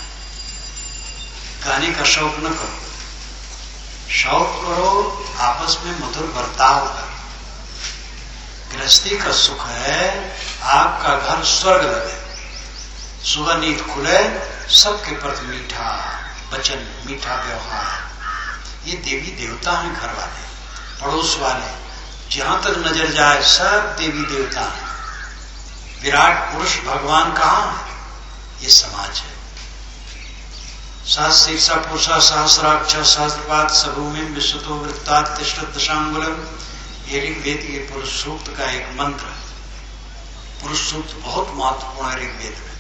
गाने का शौक न करो, शौक करो आपस में मधुर बर्ताव कर। गृहस्थी का सुख है आपका घर स्वर्ग लगे, सुबह नींद खुले, सबके प्रति मीठा वचन, मीठा व्यवहार। ये देवी देवता हैं, घर वाले, पड़ोस वाले, जहां तक नजर जाए सब देवी देवता हैं। विराट पुरुष भगवान कहां है? ये समाज है। सहस्रीर्षा पुरुषा सहस्राक्ष सहस्रपाद सभूमिम विश्वतो वृत्तात् तिष्ठत् दशांगुलम। ये ऋग्वेद के पुरुष सूक्त का एक मंत्र है। पुरुष सूक्त बहुत महत्वपूर्ण है ऋग्वेद में,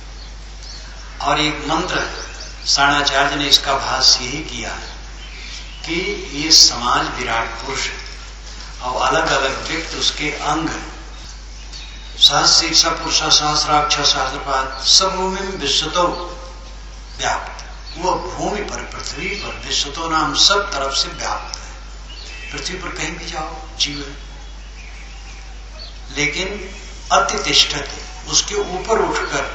और एक मंत्र है। सारणाचार्य ने इसका भाष्य यही किया है कि ये समाज विराट पुरुष है और अलग अलग व्यक्ति उसके अंग है। सहस्रीर्षा पुरुषा सहस्राक्ष सहस्रपाद सभूमिम विश्वतो व्याप्त। वो भूमि पर, पृथ्वी पर, विश्वतो नाम सब तरफ से व्याप्त है। पृथ्वी पर कहीं भी जाओ जीव है, लेकिन अतितिष्ठत है, उसके ऊपर उठकर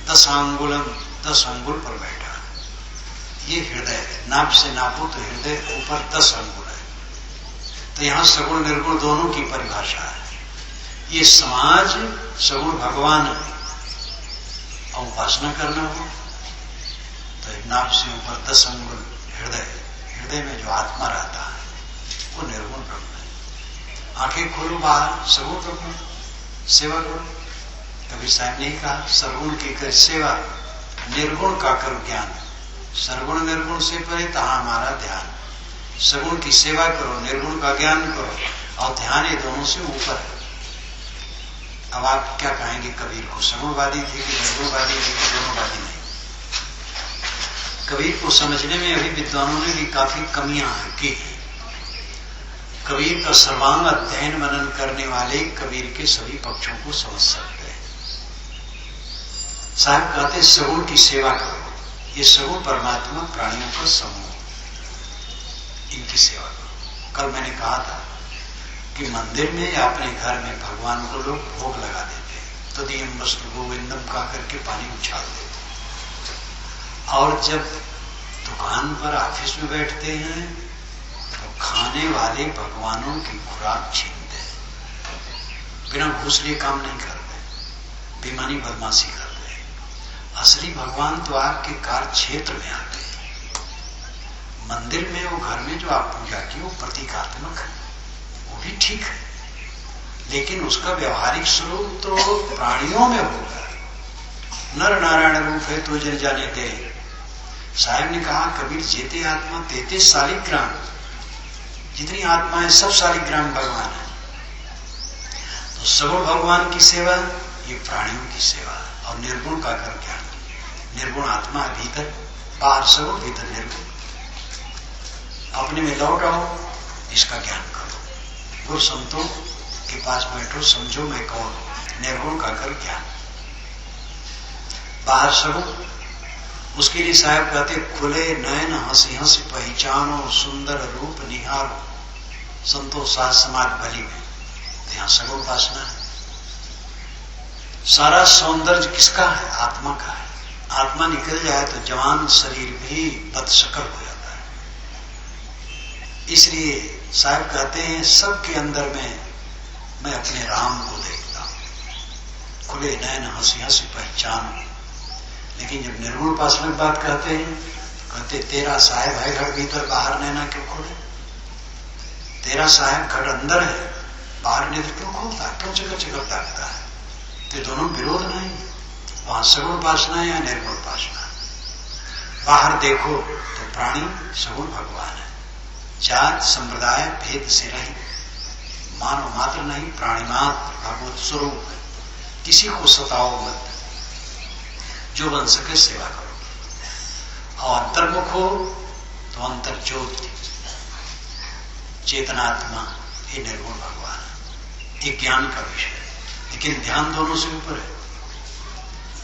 10 अंगुलम, 10 अंगुल पर बैठा। ये हृदय है, नाभ से नापो तो हृदय ऊपर 10 अंगुल है। तो यहां सगुण निर्गुण दोनों की परिभाषा है। ये समाज सगुण भगवान है, और उपासना करना हो तो नाभ से ऊपर 10 अंगुल हृदय, हृदय में जो आत्मा रहता है वो निर्गुण ब्रह्म है। आंखें खोलो बाहर, सगुण ब्रह्म सेवा करो। कबीर साहब ने कहा, सरगुण की कर सेवा, निर्गुण का करो ज्ञान। सरगुण निर्गुण से परे तहां हमारा ध्यान। सगुण की सेवा करो, निर्गुण का ज्ञान करो, और ध्यान ये दोनों से ऊपर है। अब आप क्या कहेंगे कबीर को? सगुणवादी थे कि निर्गुणवादी थे कि दोनोंवादी नहीं? कबीर को समझने में अभी विद्वानों ने भी काफी कमियां की। कबीर का सर्वांग अध्ययन मनन करने वाले कबीर के सभी पक्षों को समझ सकते हैं। साहब कहते सगुण की सेवा करो। ये सगुण परमात्मा प्राणियों का समूह, इनकी सेवा करो। कल मैंने कहा था कि मंदिर में या अपने घर में भगवान को लोग भोग लगा देते हैं, तो दियम वस्त्र गोविंदम कहा करके पानी उछाल देते। और जब दुकान पर ऑफिस में बैठते हैं तो खाने वाले भगवानों की खुराक छीनते हैं, बिना घूस लिए काम नहीं करते, बेईमानी बदमाशी करते हैं। असली भगवान तो आपके कार्य क्षेत्र में आते हैं। मंदिर में, वो घर में जो आप पूजा की वो प्रतीकात्मक है, वो भी ठीक है, लेकिन उसका व्यवहारिक स्वरूप तो प्राणियों में होगा। नर नारायण रूप है तो जन जाने दे। साहब ने कहा, कबीर जेते आत्मा तेते शालिग्राम। जितनी आत्मा है सब शालिग्राम भगवान है। तो सगुण भगवान की सेवा, ये प्राणियों की सेवा। और निर्गुण का कर ज्ञान। निर्गुण आत्मा है भीतर, बाहर सगुण, भीतर निर्गुण। अपने में लौट आओ, इसका ज्ञान करो। गुरु संतों के पास बैठो, समझो मैं कौन। निर्गुण का कर ज्ञान, बाहर सगुण। उसके लिए साहब कहते, खुले नयन हंसी हंसी पहचानो, सुंदर रूप निहारो, संतो साथ समाज भली में। तो यहां सगुण उपासना है। सारा सौंदर्य किसका है? आत्मा का है। आत्मा निकल जाए तो जवान शरीर भी बदशक्ल हो जाता है। इसलिए साहब कहते हैं, सबके अंदर में मैं अपने राम को देखता हूं। खुले नयन हंसी हंसी पहचानो। लेकिन जब निर्गुण उपासना की बात कहते हैं, कहते तेरा साहेब है घर भीतर, बाहर नैना क्यों खोले? तेरा साहेब घर अंदर है, बाहर नेत्र क्यों खोलता है? क्यों जगह जगह ताकता है? तो दोनों विरोध नहीं। वहां सगुण उपासना या निर्गुण उपासना। बाहर देखो तो प्राणी सगुण भगवान है। जात संप्रदाय भेद से नहीं, मानव मात्र नहीं, प्राणी मात्र भगवत स्वरूप है। किसी को सताओ मत, जो बन सके सेवा करो। और अंतर्मुख हो तो अंतर ज्योति, चेतनात्मा, ये निर्गुण भगवान है। ये ज्ञान का विषय है, लेकिन ध्यान दोनों से ऊपर है।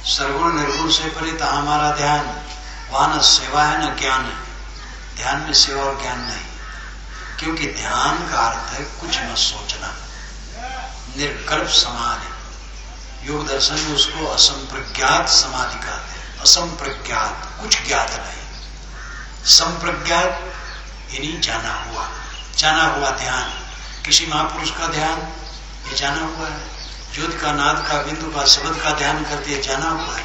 सर्वगुण निर्गुण से परे तो हमारा ध्यान, वहां न सेवा है न ज्ञान है। ध्यान में सेवा और ज्ञान नहीं, क्योंकि ध्यान का अर्थ है कुछ न सोचना, निर्विकल्प समाधि। योग दर्शन में उसको असंप्रज्ञात समाधि कहते हैं। असंप्रज्ञात, कुछ ज्ञात नहीं। संप्रज्ञात यानी जाना हुआ ध्यान। किसी महापुरुष का ध्यान ये जाना हुआ है। ज्योति का, नाद का, बिंदु का, शब्द का ध्यान करते जाना हुआ है।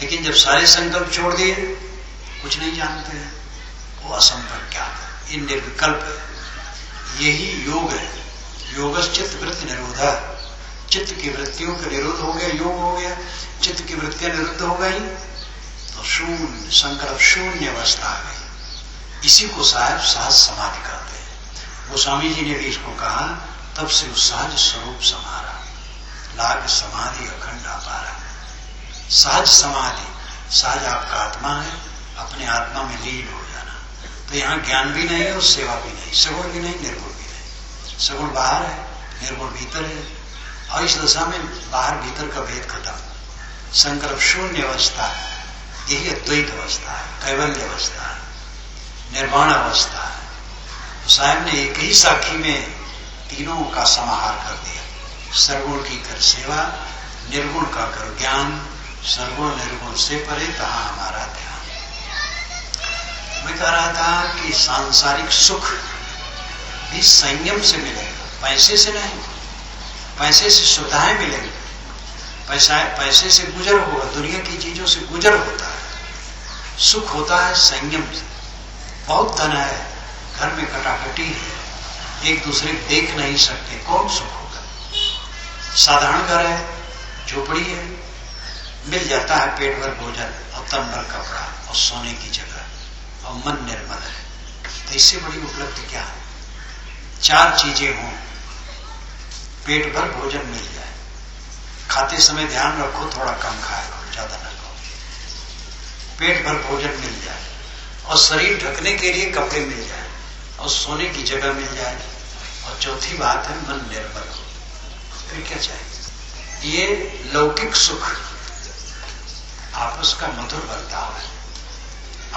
लेकिन जब सारे संकल्प छोड़ दिए, कुछ नहीं जानते हैं, वो असंप्रज्ञात है, ये निर्विकल्प है। यही योग है। योगश्चित्त वृत्ति निरोधा। चित्त की वृत्तियों का निरोध हो गया, योग हो गया। चित्त की वृत्तियां निरुद्ध हो गई तो शून्य, संकल्प शून्य अवस्था आ गई। इसी को साहब सहज समाधि कहते हैं। गोस्वामी जी ने भी इसको कहा, तब से उस सहज स्वरूप समारा, लाग समाधि अखंड अपारा। सहज समाधि, सहज आपका आत्मा है, अपने आत्मा में लीन हो जाना। तो यहां ज्ञान भी नहीं और सेवा भी नहीं, सगुण भी नहीं, निर्गुण भी नहीं। सगुण बाहर है, निर्गुण भीतर है, और इस दशा में बाहर भीतर का भेद खत्म। संकल्प शून्य अवस्था है, यही अद्वैत अवस्था है, कैवल्य अवस्था है, निर्वाण अवस्था है। तो साहब ने एक ही साखी में तीनों का समाहार कर दिया। सर्वगुण की कर सेवा, निर्गुण का कर ज्ञान, सर्वगुण निर्गुण से परे कहा हमारा ध्यान। मैं कह रहा था कि सांसारिक सुख भी संयम से मिलेगा, पैसे से नहीं। पैसे से सुविधाएं मिलेंगी, पैसे से गुजर होगा, दुनिया की चीजों से गुजर होता है। सुख होता है संयम से। बहुत धन है, घर में कटाकटी है, एक दूसरे को देख नहीं सकते, कौन सुख होगा? साधारण घर है, झोपड़ी है, मिल जाता है पेट भर भोजन और तन भर कपड़ा और सोने की जगह और मन निर्मल है, तो इससे बड़ी उपलब्धि क्या है? 4 चीजें हों, पेट भर भोजन मिल जाए, खाते समय ध्यान रखो थोड़ा कम खाया करो, ज्यादा न खाओ, पेट भर भोजन मिल जाए और शरीर ढकने के लिए कपड़े मिल जाए और सोने की जगह मिल जाए, और चौथी बात है मन निर्मल हो। फिर क्या चाहिए? ये लौकिक सुख, आपस का मधुर बर्ताव है।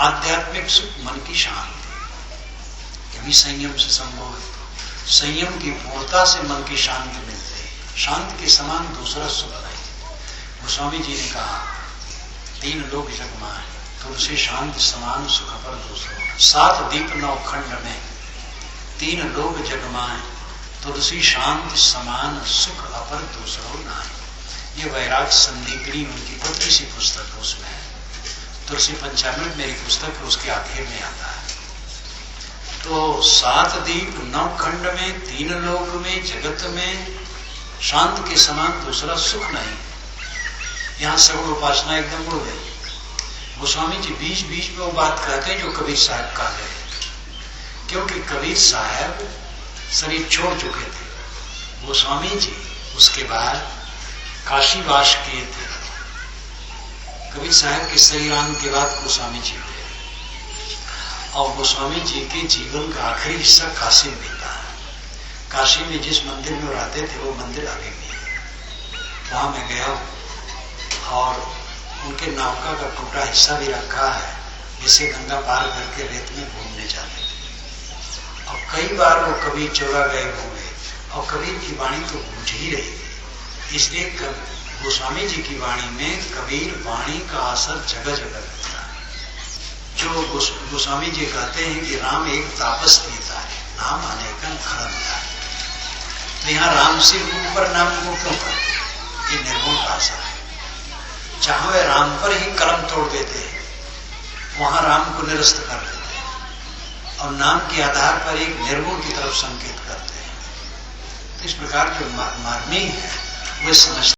आध्यात्मिक सुख मन की शांति, ये भी संयम से संभव है। संयम की पूर्णता से मन की शांति मिलती है। शांति के समान दूसरा सुख नहीं। गोस्वामी जी ने कहा, 3 लोग जग माए, तुलसी शांति समान सुख पर दूसरो। 7 दीप 9 खंड में 3 लोग जग माए, तुलसी शांति समान सुख अपर दूसरो नाय। ये वैराग संदीपिनी उनकी छोटी सी पुस्तक है, उसमें है। तुलसी पंचामृत मेरी पुस्तक है, उसके आखिर में आता है। तो 7 दीप 9 खंड में 3 लोक में जगत में शांत के समान दूसरा सुख नहीं। यहां सगुण उपासना एकदम उड़ गई। गोस्वामी जी बीच बीच में वो बात कहते हैं जो कबीर साहब कह गए, क्योंकि कबीर साहब शरीर छोड़ चुके थे। गोस्वामी जी उसके बाद काशीवास किए थे। कबीर साहब के शरीरांत के बाद गोस्वामी जी हुए, और गोस्वामी जी के जीवन का आखिरी हिस्सा काशी में बीता है। काशी में जिस मंदिर में रहते थे वो मंदिर अभी भी है, वहां मैं गया और उनके नौका का टूटा हिस्सा भी रखा है, जिसे गंगा पार करके रेत में घूमने जाते थे। और कई बार वो कबीर चौरा गए होंगे और कबीर की वाणी तो गूंज ही रही थी। इसलिए गोस्वामी जी की वाणी में कबीर वाणी का असर जगह जगह रहता है। जो गोस्वामी जी कहते हैं कि राम एक तापस पीता है, नाम अनेकन खड़मता है। तो यहाँ राम से ऊपर नाम को क्यों करते? ये निर्गुण भाषा है। जहां वे राम पर ही कलम तोड़ देते हैं, वहां राम को निरस्त कर देते हैं और नाम के आधार पर एक निर्गुण की तरफ संकेत करते हैं। तो इस प्रकार जो मार्मिक है वे समझते